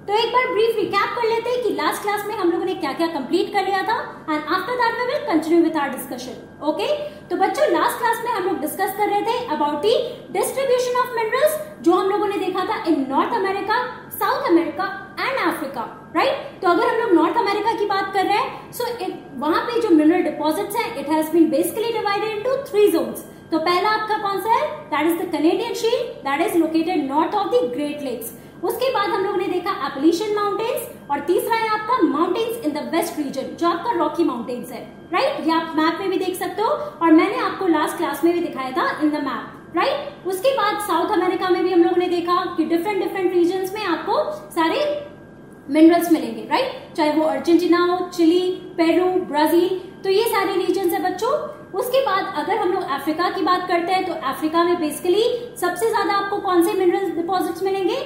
तो एक बार brief recap कर लेते हैं कि लास्ट क्लास में हम लोगों ने क्या क्या कंप्लीट कर लिया था and after that we will continue with our discussion. Okay, तो बच्चों लास्ट क्लास में हम लोग डिस्कस कर रहे थे about the distribution of minerals, जो हम लोगों ने देखा था in North America, South America and Africa, right. तो अगर हम लोग नॉर्थ अमेरिका की बात कर रहे हैं, सो वहां पे जो मिनरल डिपॉजिट्स हैं, it has been basically divided into 3 zones. तो पहला आपका कौन सा है, that is the Canadian Shield, that is located north of the Great Lakes. उसके बाद हम लोगों ने देखा एपलेशियन माउंटेन्स, और तीसरा है आपका mountains in the west region, जो आपका रॉकी माउंटेन्स है, राइट। ये आप मैप में भी देख सकते हो और मैंने आपको लास्ट क्लास में भी दिखाया था इन द मैप, राइट। उसके बाद साउथ अमेरिका में भी हम लोगों ने देखा कि डिफरेंट डिफरेंट रीजन्स में आपको सारे मिनरल्स मिलेंगे, राइट, चाहे वो अर्जेंटीना हो, चिली, पेरू, ब्राजील, तो ये सारे रीजन्स है बच्चों। उसके बाद अगर हम लोग अफ्रीका की बात करते हैं, तो अफ्रीका में बेसिकली सबसे ज्यादा आपको कौन से मिनरल डिपॉजिट्स मिलेंगे,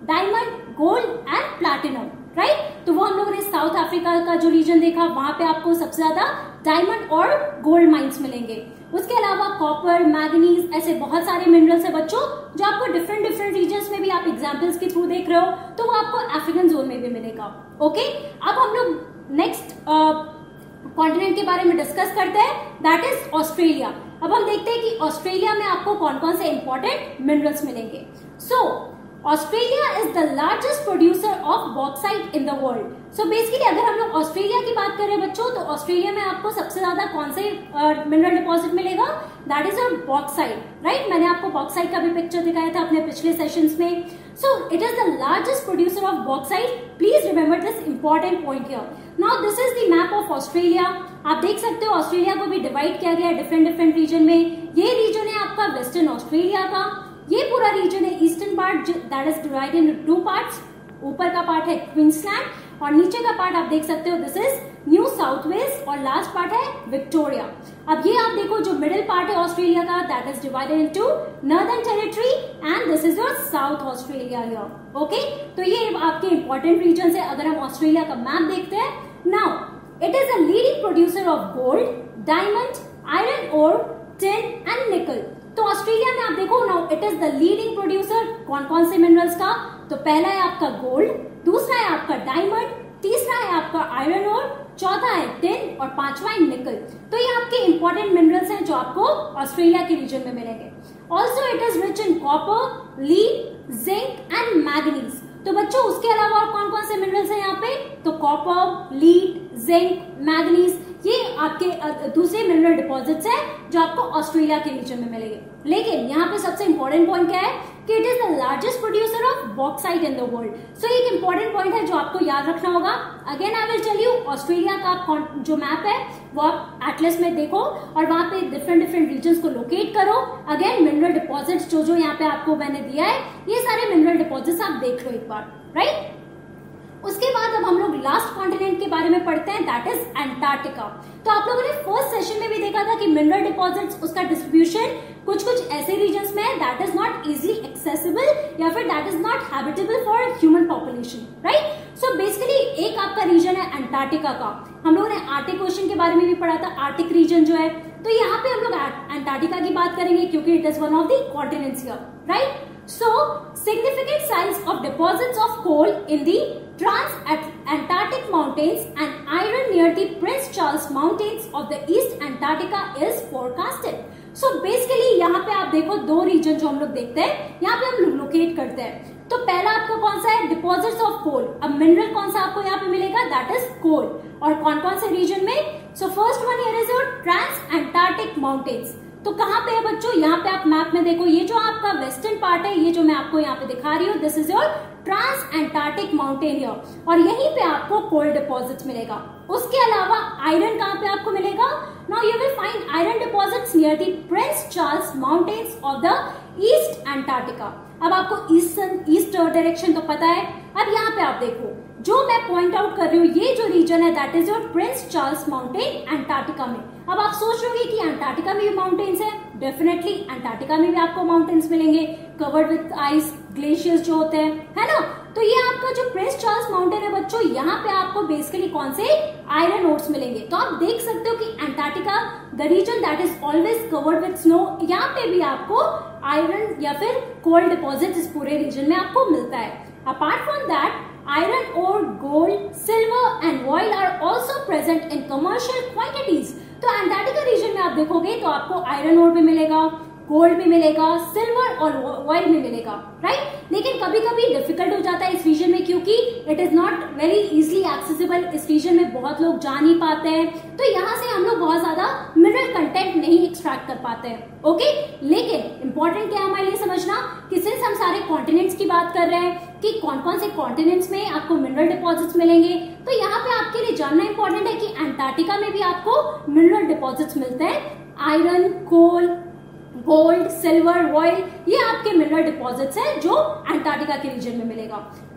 diamond, gold and platinum, right. तो वो हम लोगों ने साउथ अफ्रीका का जो रीजन देखा, वहां पे आपको सबसे ज्यादा डायमंड और गोल्ड माइंस मिलेंगे। उसके अलावा कॉपर, मैग्नीज, ऐसे बहुत सारे मिनरल्स है बच्चों, जो आपको डिफरेंट डिफरेंट रीजन्स में भी आप एग्जांपल्स के थ्रू देख रहे हो, तो वो आपको अफ्रीकन जोन में भी मिलेगा। ओके, अब हम लोग नेक्स्ट कॉन्टिनेंट के बारे में डिस्कस करते हैं, दैट इज ऑस्ट्रेलिया। अब हम देखते हैं कि ऑस्ट्रेलिया में आपको कौन कौन से इंपॉर्टेंट मिनरल्स मिलेंगे। So Australia is the largest producer of bauxite in the world. So basically अगर हम लोग ऑस्ट्रेलिया की बात करें बच्चों, तो ऑस्ट्रेलिया में आपको सबसे ज्यादा कौन से मिनरल डिपॉजिट मिलेगा, that is your bauxite, right. मैंने आपको बॉक्साइट का भी पिक्चर दिखाया था अपने पिछले सेशंस में। So it is the largest producer of bauxite, please remember this important point here. Now this is the map of Australia. आप देख सकते हो ऑस्ट्रेलिया को भी डिवाइड किया गया है डिफरेंट डिफरेंट रीजन में। ये रीजन है आपका वेस्टर्न ऑस्ट्रेलिया का, ये पूरा रीजन है eastern part, that is divided into 2 parts. ऊपर का पार्ट है क्वींसलैंड और नीचे का पार्ट आप देख सकते हो this is New South Wales, और लास्ट पार्ट है विक्टोरिया। अब ये आप देखो जो मिडिल पार्ट है ऑस्ट्रेलिया का, that is divided into Northern Territory and this is your South Australia here. Okay, तो ये आपके इंपॉर्टेंट रीजन है अगर हम ऑस्ट्रेलिया का मैप देखते हैं। Now it is a leading producer of gold, diamond, iron ore, tin and nickel. तो ऑस्ट्रेलिया में आप देखो now it is the leading producer कौन कौन से मिनरल्स का, तो पहला है आपका गोल्ड, दूसरा है आपका डायमंड, तीसरा है आपका आयरन ओर, चौथा है टिन और पांचवा है निकल। तो ये आपके इंपॉर्टेंट मिनरल्स हैं जो आपको ऑस्ट्रेलिया के रीजन में मिलेंगे। Also it is rich in copper, lead, zinc and manganese. तो बच्चों उसके अलावा और कौन कौन से मिनरल्स हैं यहाँ पे, तो कॉपर, लीड, जिंक, मैग्नीज, ये आपके दूसरे मिनरल डिपॉजिट्स हैं जो आपको ऑस्ट्रेलिया के रीजन में मिलेंगे। लेकिन यहाँ पे सबसे इंपॉर्टेंट पॉइंट क्या है कि it is the largest producer of bauxite in the world. So एक इंपॉर्टेंट पॉइंट है जो आपको याद रखना होगा। Again I will tell you, Australia का जो मैप है वो आप एटलस में देखो और वहां पे डिफरेंट डिफरेंट रीजन्स को लोकेट करो। अगेन मिनरल डिपॉजिट्स जो जो यहाँ पे आपको मैंने दिया है, ये सारे मिनरल डिपॉजिट्स आप देख लो एक बार, राइट। उसके बाद अब हम लोग लास्ट कॉन्टिनेंट के बारे में पढ़ते हैं, दैट इज एंटार्क्टिका। तो आप लोगों ने फर्स्ट सेशन में भी देखा था कि मिनरल डिपॉजिट्स, उसका डिस्ट्रीब्यूशन कुछ कुछ ऐसे रीजन्स में है that is not easily accessible या फिर that is not habitable for human population, right. So basically एक आपका रीजन है एंटार्क्टिका का। हम लोगों ने आर्टिक ओशन के बारे में भी पढ़ा था, आर्टिक रीजन जो है, तो यहाँ पे हम लोग एंटार्क्टिका की बात करेंगे क्योंकि it is one of the continents here, right. So, significant sites of deposits of coal in the trans-Antarctic mountains and iron near the Prince Charles Mountains of the East Antarctica is forecasted. So, basically यहाँ पे आप देखो दो reason जो हम लोग देखते हैं, यहाँ पे हम लोकेट करते हैं। तो पहला आपका कौन सा है, डिपॉजिट्स ऑफ कोल। अब मिनरल कौन सा आपको यहाँ पे मिलेगा, दैट इज कोल। और कौन कौन से रीजन में, so first one here is your trans-Antarctic mountains. तो कहाँ पे है बच्चों, यहाँ पे आप मैप में देखो, ये जो आपका वेस्टर्न पार्ट है, ये जो मैं आपको यहाँ पे दिखा रही हूँ, this is your trans-Antarctic mountain here, और यहीं पे आपको कोल डिपॉजिट्स मिलेगा। उसके अलावा आयरन कहाँ पे आपको मिलेगा, now you will find iron deposits near the Prince Charles mountains of the east Antarctica. अब आपको ईस्ट डायरेक्शन तो पता है। अब यहाँ पे आप देखो जो मैं पॉइंट आउट कर रही हूँ, ये जो रीजन है that is your Prince Charles mountain Antarctica में। अब आप सोच रहे कि एंटार्क्टिका में भी माउंटेन्स है, डेफिनेटली एंटार्क्टिका में भी आपको माउंटेन्स मिलेंगे कवर्ड विद आइस, ग्लेशियर्स जो होते हैं, है ना। तो ये आपका जो प्रिंस चार्ल्स माउंटेन है बच्चों, यहाँ पे आपको बेसिकली कौन से आयरन ओर्स मिलेंगे। तो आप देख सकते हो कि Antarctica the region that is always covered with snow, यहाँ पे भी आपको आयरन या फिर कोल डिपॉजिट इस पूरे रीजन में आपको मिलता है। Apart from that iron ore, gold, silver and oil are also present in commercial quantities. तो अंटार्कटिका रीजन में आप देखोगे तो आपको आयरन ओर भी मिलेगा, गोल्ड भी मिलेगा, सिल्वर और ऑयल भी मिलेगा, राइट। लेकिन कभी कभी डिफिकल्ट हो जाता है इस रीजन में, क्योंकि it is not very easily accessible. इस रीजन में बहुत लोग जा नहीं पाते हैं, तो यहाँ से हम लोग बहुत ज्यादा मिनरल कंटेंट नहीं एक्सट्रैक्ट कर पाते हैं, ओके। लेकिन इंपॉर्टेंट क्या है हमारे लिए समझना कि सिंस हम सारे कॉन्टिनेंट्स की बात कर रहे हैं कि कौन कौन से कॉन्टिनेंट्स में आपको मिनरल डिपॉजिट्स मिलेंगे, तो यहाँ पे आपके लिए जानना इंपॉर्टेंट है कि अंटार्कटिका में भी आपको मिनरल डिपॉजिट्स मिलते हैं। आयरन, कोल, गोल्ड, सिल्वर, ऑयल, ये आपके मिनरल डिपॉजिट्स हैं जो अंटार्कटिका के रीजन में मिलेगा।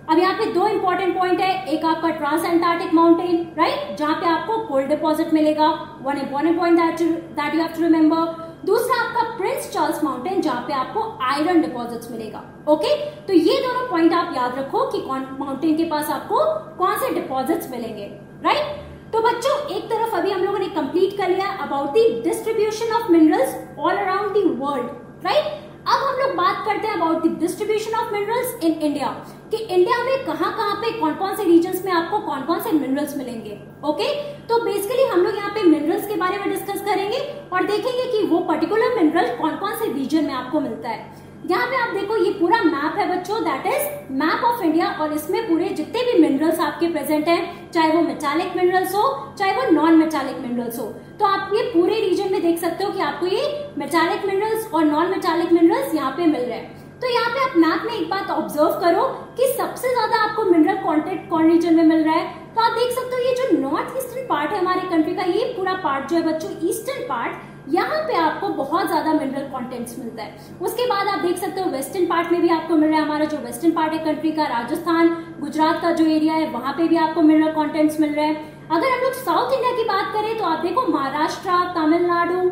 अब यहाँ पे दो इंपॉर्टेंट पॉइंट है, एक आपका ट्रांस अंटार्कटिक माउंटेन, राइट, जहां पे आपको कोल डिपॉजिट मिलेगा, one important point that you have to remember. दूसरा आपका प्रिंस चार्ल्स माउंटेन, जहां पे आपको आयरन डिपॉजिट्स मिलेगा, ओके। तो ये दोनों पॉइंट आप याद रखो कि कौन माउंटेन के पास आपको कौन से डिपॉजिट्स मिलेंगे, राइट। तो बच्चों एक तरफ अभी हम लोगों ने कंप्लीट कर लिया about the distribution of minerals all around the world, right. अब हम लोग बात करते हैं about the distribution of minerals in India, कि इंडिया में कहां पे कौन कौन से रीजन्स में आपको कौन कौन से मिनरल्स मिलेंगे, ओके। तो बेसिकली हम लोग यहाँ पे मिनरल्स के बारे में डिस्कस करेंगे और देखेंगे कि वो पर्टिकुलर मिनरल कौन कौन से रीजन में आपको मिलता है। यहाँ पे आप देखो ये पूरा मैप है बच्चों, that is map of India, और इसमें पूरे जितने भी मिनरल्स आपके प्रेजेंट हैं, चाहे वो मेटालिक मिनरल्स हो चाहे वो नॉन मेटालिक मिनरल्स हो, तो आप ये पूरे रीजन में देख सकते हो कि आपको ये मेटालिक मिनरल्स और नॉन मेटालिक मिनरल्स यहाँ पे मिल रहे हैं। तो यहाँ पे आप मैप में एक बात ऑब्जर्व करो कि सबसे ज्यादा आपको मिनरल कॉन्टेंट कौन रीजन में मिल रहा है, तो आप देख सकते हो ये जो नॉर्थ ईस्टर्न पार्ट है हमारे कंट्री का, ये पूरा पार्ट जो है बच्चों ईस्टर्न पार्ट, यहाँ पे आपको बहुत ज्यादा मिनरल कंटेंट्स मिलता है। उसके बाद आप देख सकते हो वेस्टर्न पार्ट में भी आपको मिल रहा है, हमारा जो वेस्टर्न पार्ट है कंट्री का, राजस्थान, गुजरात का जो एरिया है वहां पे भी आपको मिनरल कंटेंट्स मिल रहे हैं। अगर हम लोग साउथ इंडिया की बात करें तो आप देखो महाराष्ट्र, तमिलनाडु,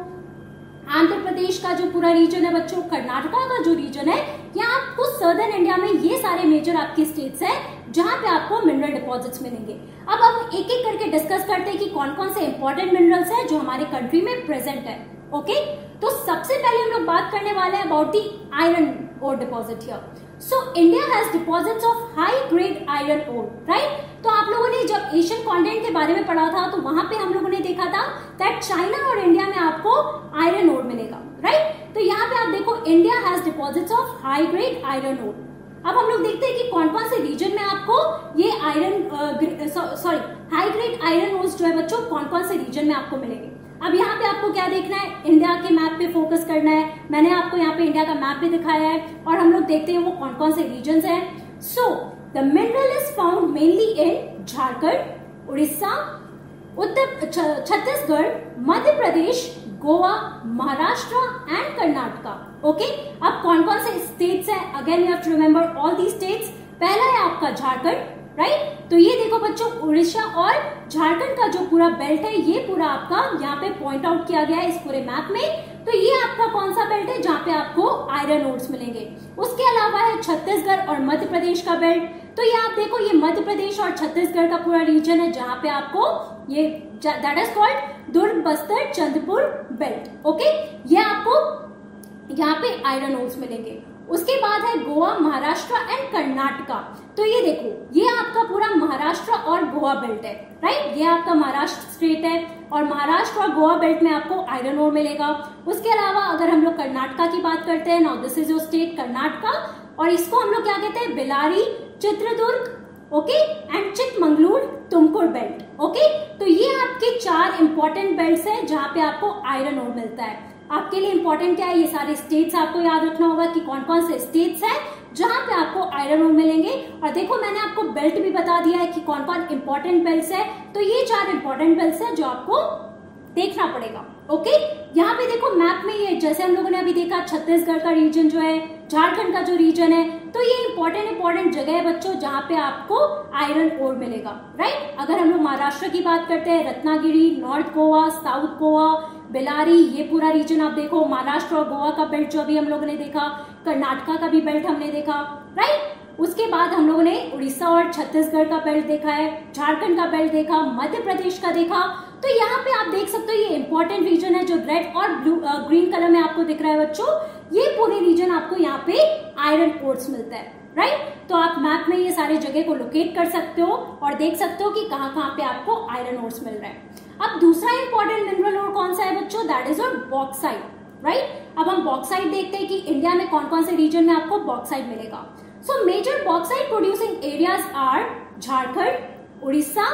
आंध्र प्रदेश का जो पूरा रीजन है बच्चों, कर्नाटका का जो रीजन है, यहाँ आपको सदर्न इंडिया में ये सारे मेजर आपकी स्टेट्स है जहां पे आपको मिनरल डिपॉजिट्स मिलेंगे। अब हम एक एक करके डिस्कस करते हैं कि कौन कौन से इंपॉर्टेंट मिनरल्स हैं जो हमारे कंट्री में प्रेजेंट है, ओके। तो सबसे पहले हम लोग बात करने वाले हैं about the iron ore deposit here. So India has deposits of high grade iron ore, right. तो आप लोगों ने जब एशियन कॉन्टिनेंट के बारे में पढ़ा था तो वहां पे हम लोगों ने देखा था दैट चाइना और इंडिया में आपको आयरन ओर मिलेगा, राइट। तो यहाँ पे आप देखो India has deposits of high grade iron ore. अब हम लोग देखते हैं कि कौन कौन से रीजन में आपको ये हाई ग्रेड आयरन ओर्स जो है बच्चों कौन कौन से रीजन में आपको मिलेंगे। अब यहाँ पे आपको क्या देखना है, इंडिया के मैप पे फोकस करना है। मैंने आपको यहाँ पे इंडिया का मैप भी दिखाया है और हम लोग देखते हैं वो कौन कौन से रीजन हैं। So the mineral is found mainly in Jharkhand, Orissa, Chhattisgarh, Madhya Pradesh, Goa, Maharashtra and Karnataka, okay. अब कौन कौन से स्टेट्स हैं, again you have to remember all the states. पहला है आपका झारखंड, राइट। तो ये देखो बच्चों उड़ीसा और झारखंड का जो पूरा बेल्ट है ये पूरा आपका यहाँ पे पॉइंट आउट किया गया है इस पूरे मैप में। तो ये आपका कौन सा बेल्ट है जहाँ पे आपको आयरन ओर्स मिलेंगे। उसके अलावा है छत्तीसगढ़ और मध्य प्रदेश का बेल्ट। तो ये आप देखो ये मध्य प्रदेश और छत्तीसगढ़ का पूरा रीजन है जहाँ पे आपको ये that is called Durg, Bastar, Chandrapur belt, okay. ये आपको यहाँ पे आयरन ओर्स मिलेंगे। उसके बाद है गोवा, महाराष्ट्र एंड कर्नाटका। तो ये देखो ये आपका पूरा महाराष्ट्र और गोवा बेल्ट है, राइट। ये आपका महाराष्ट्र स्टेट है और महाराष्ट्र और गोवा बेल्ट में आपको आयरन ओर मिलेगा। उसके अलावा अगर हम लोग कर्नाटका की बात करते हैं, now this is your state Karnataka, और इसको हम लोग क्या कहते हैं, Bellary, Chitradurga, okay, and Chikmagalur, Tumkur belt, okay. तो ये आपके 4 इंपॉर्टेंट बेल्ट्स हैं जहां पे आपको आयरन ओर मिलता है। आपके लिए इंपॉर्टेंट क्या है, ये सारे स्टेट्स आपको याद रखना होगा कि कौन कौन से स्टेट्स हैं जहां पे आपको आयरन ओर मिलेंगे। और देखो मैंने आपको बेल्ट भी बता दिया है कि कौन कौन इंपॉर्टेंट बेल्ट्स है। तो ये 4 इंपॉर्टेंट बेल्ट्स है जो आपको देखना पड़ेगा, ओके। यहाँ पे देखो मैप में ये जैसे हम लोगों ने अभी देखा छत्तीसगढ़ का रीजन जो है, झारखंड का जो रीजन है, तो ये इंपॉर्टेंट जगह है बच्चों जहाँ पे आपको आयरन ओर मिलेगा, राइट। अगर हम लोग महाराष्ट्र की बात करते हैं, रत्नागिरी, नॉर्थ गोवा, साउथ गोवा, बेलारी, ये पूरा रीजन आप देखो, महाराष्ट्र और गोवा का बेल्ट जो अभी हम लोगों ने देखा, कर्नाटका का भी बेल्ट हमने देखा, राइट। उसके बाद हम लोगों ने उड़ीसा और छत्तीसगढ़ का बेल्ट देखा है, झारखंड का बेल्ट देखा, मध्य प्रदेश का देखा। तो यहाँ पे आप देख सकते हो ये इंपॉर्टेंट रीजन है जो रेड और ब्लू ग्रीन कलर में आपको दिख रहा है बच्चों। ये पूरे रीजन आपको यहाँ पे आयरन ओर्स मिलता है, राइट। तो आप मैप में ये सारे जगह को लोकेट कर सकते हो और देख सकते हो कि कहाँ कहाँ पे आपको आयरन ओर्स मिल रहे हैं। अब दूसरा इंपॉर्टेंट मिनरल ओर कौन सा है बच्चों, that is your bauxite, right. अब हम बॉक्साइट देखते हैं कि इंडिया में कौन कौन से रीजन में आपको बॉक्साइट मिलेगा। So major bauxite producing areas are Jharkhand, Orissa,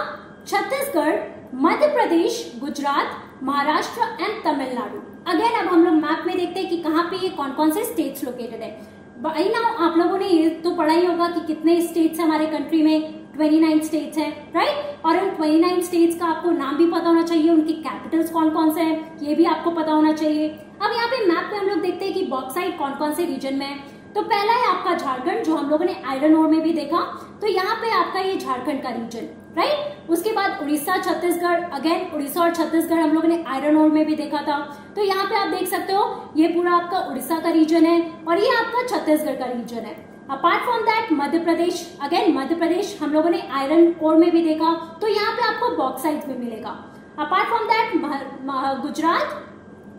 Chhattisgarh, Madhya Pradesh, Gujarat, Maharashtra and Tamil Nadu. Again अब हम लोग मैप में देखते हैं कि कहाँ पे ये कौन कौन से स्टेट्स लोकेटेड है। भाई ना आप लोगों ने ये तो पढ़ा ही होगा कि कितने स्टेट्स हमारे कंट्री में, 29 स्टेट्स हैं, राइट। और उन 29 स्टेट्स का आपको नाम भी पता होना चाहिए, उनकी कैपिटल्स कौन कौन से हैं ये भी आपको पता होना चाहिए। अब यहाँ पे मैप में हम लोग देखते हैं कि बॉक्साइट कौन कौन से रीजन में है। तो पहला है आपका झारखंड, जो हम लोगों ने आयरन ओर में भी देखा, तो यहाँ पे आपका ये झारखंड का रीजन, राइट। उसके बाद उड़ीसा, छत्तीसगढ़, अगेन उड़ीसा और छत्तीसगढ़ हम लोगों ने आयरन ओर में भी देखा था। तो यहाँ पे आप देख सकते हो ये पूरा आपका उड़ीसा का रीजन है और ये आपका छत्तीसगढ़ का रीजन है। Apart from that Madhya Pradesh, again Madhya Pradesh हम लोगों ने आयरन ओर में भी देखा, तो यहाँ पे आपको बॉक्साइट में मिलेगा। Apart from that Gujarat,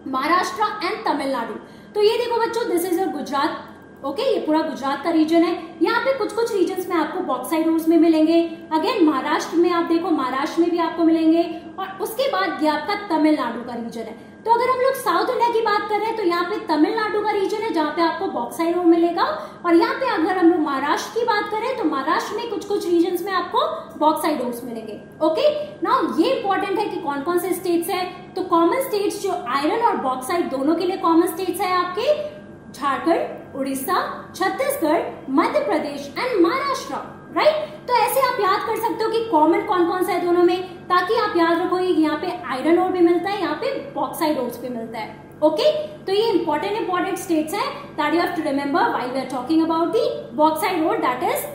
Maharashtra and Tamil Nadu. तो ये देखो बच्चों, this is your Gujarat, okay, ये पूरा गुजरात का रीजन है। यहाँ पे कुछ कुछ रीजन्स में आपको बॉक्साइट ओर्स में मिलेंगे। अगेन महाराष्ट्र में आप देखो, महाराष्ट्र में भी आपको मिलेंगे। और उसके बाद ये आपका तमिलनाडु का रीजन है। तो अगर हम लोग साउथ इंडिया की बात करें तो यहाँ पे तमिलनाडु का रीजन है जहाँ पे आपको बॉक्साइट ओर मिलेगा। और यहाँ पे अगर हम लोग महाराष्ट्र की बात करें तो महाराष्ट्र में कुछ कुछ रीजन्स में आपको बॉक्साइट ओर्स मिलेंगे। ओके, नाउ ये इंपॉर्टेंट है कि कौन कौन से स्टेट्स है। तो कॉमन स्टेट्स जो आयरन और बॉक्साइट दोनों के लिए कॉमन स्टेट्स है आपके झारखंड, उड़ीसा, छत्तीसगढ़, मध्य प्रदेश एंड महाराष्ट्र, राइट। तो ऐसे आप याद कर सकते हो कि कॉमन कौन कौन सा है दोनों में, ताकि आप याद रखोगे यहाँ पे आयरन ओर भी मिलता है, यहाँ पे बॉक्साइट ओर्स भी मिलता है। ओके, तो ये इंपॉर्टेंट स्टेट्स हैं that you have to remember while we are talking about the bauxite ore that is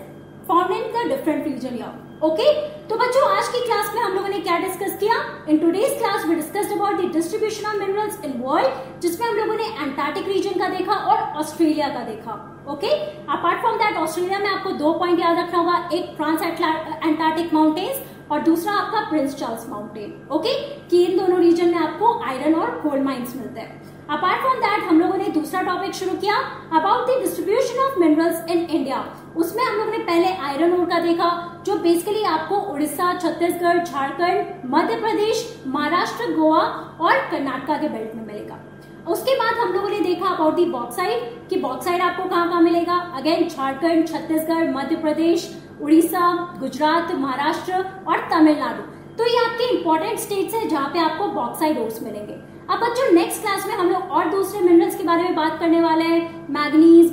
found in the different region here. Okay, तो बच्चों आज की क्लास में हम लोगों ने क्या डिस्कस किया। In today's class we discussed about the distribution of minerals in world, जिसमें हम लोगों ने एंटार्क्टिक रीजन का देखा और ऑस्ट्रेलिया का देखा। Okay, apart from that Australia में आपको 2 पॉइंट याद रखना होगा, एक ट्रांस एंटार्क्टिक माउंटेन्स और दूसरा आपका प्रिंस चार्ल्स माउंटेन। ओके, कि इन दोनों रीजन में आपको आयरन और गोल्ड माइंस मिलते हैं। अपार्ट फ्रॉम दैट हम लोगों ने दूसरा टॉपिक शुरू किया about the distribution of minerals in India. उसमें हम लोगों ने पहले आयरन ओर का देखा, जो बेसिकली आपको उड़ीसा, छत्तीसगढ़, झारखंड, मध्य प्रदेश, महाराष्ट्र, गोवा और कर्नाटका के बेल्ट में मिलेगा। उसके बाद हम लोगों ने देखा अबाउट दी बॉक्साइट, कि बॉक्साइट आपको कहाँ कहाँ मिलेगा। अगेन झारखंड, छत्तीसगढ़, मध्य प्रदेश, उड़ीसा, गुजरात, महाराष्ट्र और तमिलनाडु। तो ये आपके इंपॉर्टेंट स्टेट्स है जहाँ पे आपको बॉक्साइट ओर्स मिलेंगे। अब बच्चों नेक्स्ट क्लास में हम लोग और दूसरे मिनरल्स के बारे में बात करने वाले हैं, manganese,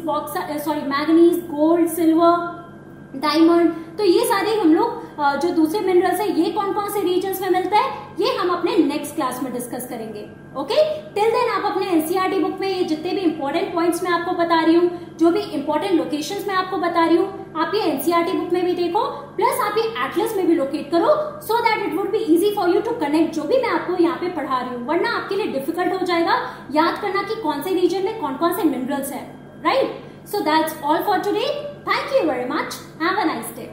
manganese, gold, silver, diamond. तो ये सारे हम लोग जो दूसरे मिनरल्स है ये कौन कौन से रीजन्स में मिलता है ये हम अपने नेक्स्ट क्लास में डिस्कस करेंगे। ओके, टिल देन आप अपने एनसीईआरटी बुक में ये जितने भी इंपॉर्टेंट पॉइंट्स मैं आपको बता रही हूँ, जो भी इंपॉर्टेंट लोकेशंस मैं आपको बता रही हूँ, आप ये एनसीईआरटी बुक में भी देखो, प्लस आप ये एटलस में भी लोकेट करो, so that it would be easy for you to connect जो भी मैं आपको यहाँ पे पढ़ा रही हूँ। वरना आपके लिए डिफिकल्ट हो जाएगा याद करना कि कौन से रीजन में कौन कौन से मिनरल्स है, right. So that's all for today. Thank you very much. Have a nice day.